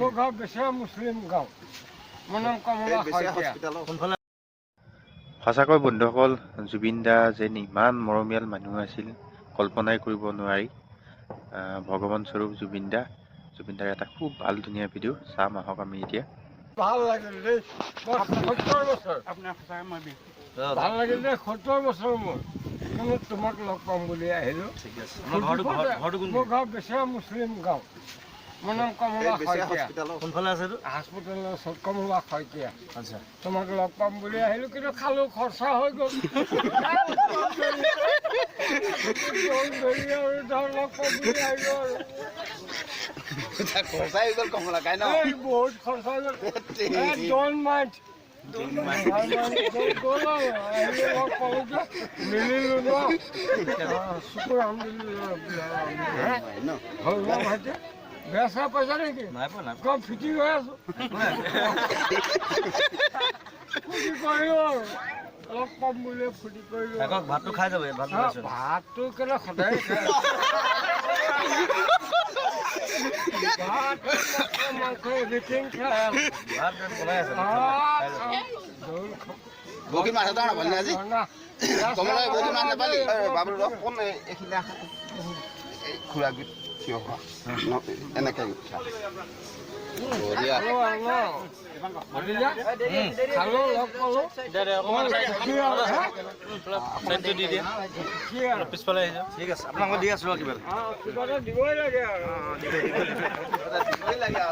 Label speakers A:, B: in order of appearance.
A: মোৰ গাঁও বেচেৰা মুছলিম গাঁও। মোৰ নাম কমলা শইকীয়া।
B: সঁচাকৈ বন্ধুসকল, জুবিন দা যেন ইমান মৰমীয়াল মানুহ আছিল কল্পনাই কৰিব নোৱাৰি। ভগৱান স্বৰূপ জুবিন দাৰ এটা খুব ভাল ধুনীয়া ভিডিঅ' চাম আহক আমি এতিয়া।
A: ভাল লাগিল দেই, 70 বছৰ ভাল লাগিল দেই, 70 বছৰ মোৰ কিন্তু তোমাক লগ পাম বুলি আহিলো। মোৰ গাঁও বেচেৰা মুছলিম গাঁও। মোৰ নাম কমলা শইকীয়া।
C: কোনফালে আছে?
A: হাস্পতালৰ ওচৰত কমলা শইকীয়া। আচ্ছা, তোমাক লগ পাম বুলি আহিলো কিন্তু খালো, খৰচা হৈ গ'ল। লগ পাম বুলি আহিলো আৰু বহুত খৰচা হৈ গ'ল। ডোন্ট মাইণ্ড মিলিলো ন, শুকুৰ আলহামদুলিল্লাহ। বেয়া চেয়া পইচা নেকি? কম ফিটিং হৈ আছো, ফূৰ্তি কৰিলো আৰু লগ পাম বুলি ফূৰ্তি কৰিলো।
C: ভাতটো খাই যাব।
A: ভাতটো কেলে সদায় খাই মাংস এভৰিথিং খাই
D: বগী মাছ এটা নাপালি আজি কমলা বগী মাছ নাপালি বাবুল কোন এইখিনি খুৰা গীত থিয় হোৱা এনেকে
A: খালো, লগ পালো।
C: পিছফালে আহিছে। ঠিক আছে, আপোনাক মই দি আছো কিবা
A: কিবা এটা দিবই লাগে আৰু